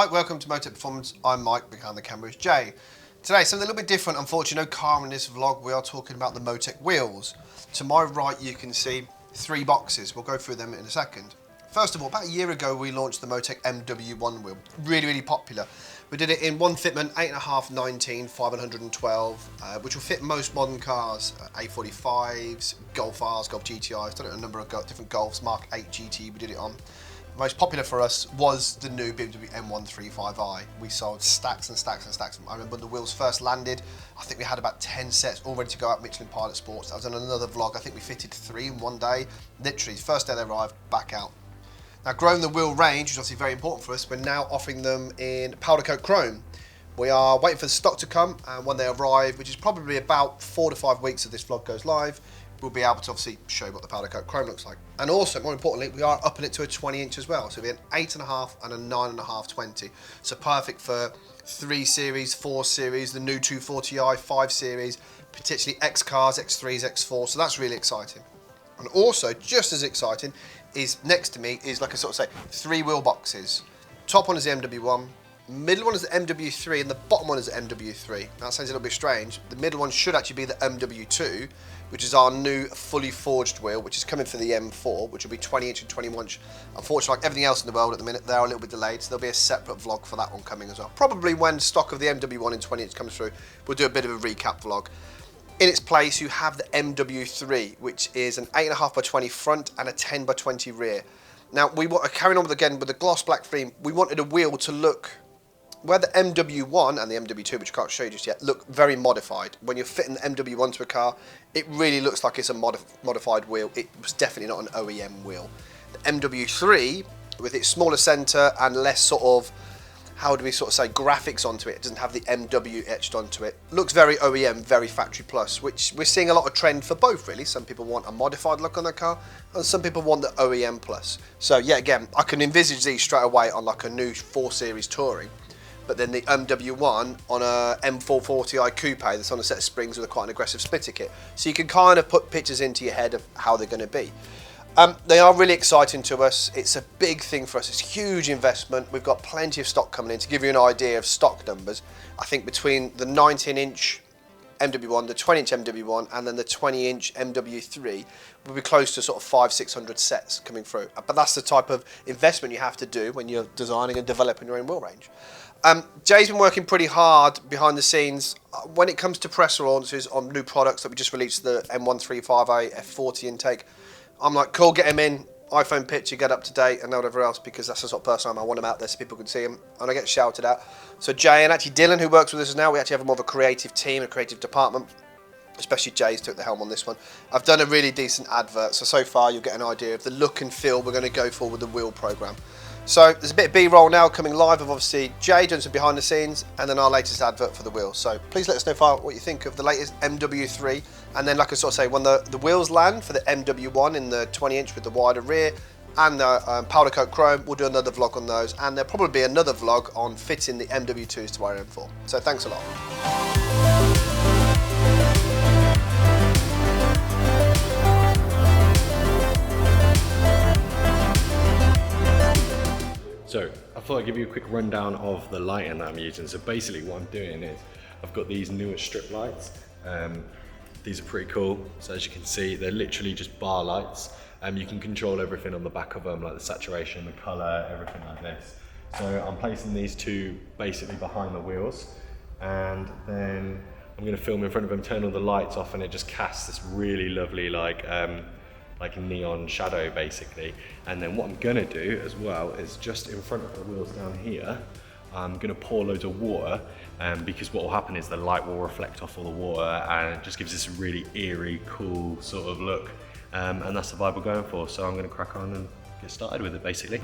Mike, welcome to Motech Performance. I'm Mike, behind the camera is Jay. Today, something a little bit different. Unfortunately, no car in this vlog. We are talking about the Motech wheels. To my right, you can see 3 boxes. We'll go through them in a second. First of all, about a year ago, we launched the Motech MW1 wheel. Really popular. We did it in one fitment, 8.5, 19, 512, which will fit most modern cars, A45s, Golf Rs, Golf GTIs, done it on a number of different Golfs, Mark 8 GT we did it on. Most popular for us was the new BMW M135i. We sold stacks and stacks and stacks. I remember when the wheels first landed, I think we had about 10 sets all ready to go out Michelin Pilot Sports. That was on another vlog. I think we fitted 3 in one day. Literally, first day they arrived, back out. Now, growing the wheel range is obviously very important for us. We're now offering them in powder coat chrome. We are waiting for the stock to come, and when they arrive, which is probably about 4 to 5 weeks if this vlog goes live, we'll be able to obviously show what the powder coat chrome looks like. And also, more importantly, we are upping it to a 20 inch as well. So we have an 8.5 and a 9.5 20. So perfect for 3 Series, 4 Series, the new 240i, 5 Series, potentially X cars, X3s, X4. So that's really exciting. And also, just as exciting, is next to me is, like I sort of say, 3 wheel boxes. Top one is the MW1, middle one is the MW3, and the bottom one is the MW3. That sounds a little bit strange. The middle one should actually be the MW2, which is our new fully forged wheel, which is coming for the M4, which will be 20 inch and 21 inch. Unfortunately, like everything else in the world at the minute, they're a little bit delayed, so there'll be a separate vlog for that one coming as well. Probably when stock of the MW1 in 20 inch comes through, we'll do a bit of a recap vlog. In its place, you have the MW3, which is an 8.5 by 20 front and a 10 by 20 rear. Now, carrying on again with the gloss black theme, we wanted a wheel to look, where the MW1 and the MW2, which I can't show you just yet, look very modified. When you're fitting the MW1 to a car, it really looks like it's a modified wheel. It was definitely not an OEM wheel. The MW3, with its smaller centre and less sort of, how do we sort of say, graphics onto it, doesn't have the MW etched onto it, looks very OEM, very factory plus, which we're seeing a lot of trend for both really. Some people want a modified look on their car, and some people want the OEM plus. So yeah, again, I can envisage these straight away on like a new 4 Series Touring, but then the MW1 on a M440i Coupe that's on a set of springs with quite an aggressive splitter kit. So you can kind of put pictures into your head of how they're going to be. They are really exciting to us. It's a big thing for us. It's a huge investment. We've got plenty of stock coming in. To give you an idea of stock numbers, I think between the 19-inch MW1, the 20-inch MW1, and then the 20-inch MW3, we'll be close to sort of 500-600 sets coming through. But that's the type of investment you have to do when you're designing and developing your own wheel range. Jay's been working pretty hard behind the scenes when it comes to press launches on new products that we just released, the M135i F40 intake. I'm like, cool, get him in, iPhone picture, get up to date and whatever else, because that's the sort of person I want him out there so people can see him, and I get shouted at. So Jay and actually Dylan, who works with us now, we actually have more of a creative team, a creative department, especially Jay's took the helm on this one. I've done a really decent advert, so far you'll get an idea of the look and feel we're going to go for with the wheel programme. So there's a bit of B-roll now coming live of obviously Jay doing some behind the scenes, and then our latest advert for the wheel. So please let us know what you think of the latest MW3, and then like I sort of say, when the wheels land for the MW1 in the 20 inch with the wider rear and the powder coat chrome, we'll do another vlog on those, and there'll probably be another vlog on fitting the MW2s to our M4. So thanks a lot. So I thought I'd give you a quick rundown of the lighting that I'm using. So basically what I'm doing is I've got these newer strip lights. These are pretty cool. So as you can see, they're literally just bar lights. You can control everything on the back of them, like the saturation, the color, everything like this. So I'm placing these 2 basically behind the wheels, and then I'm going to film in front of them, turn all the lights off, and it just casts this really lovely like neon shadow basically. And then what I'm gonna do as well is just in front of the wheels down here, I'm gonna pour loads of water, because what will happen is the light will reflect off all the water, and it just gives this really eerie, cool sort of look, and that's the vibe we're going for. So I'm gonna crack on and get started with it basically.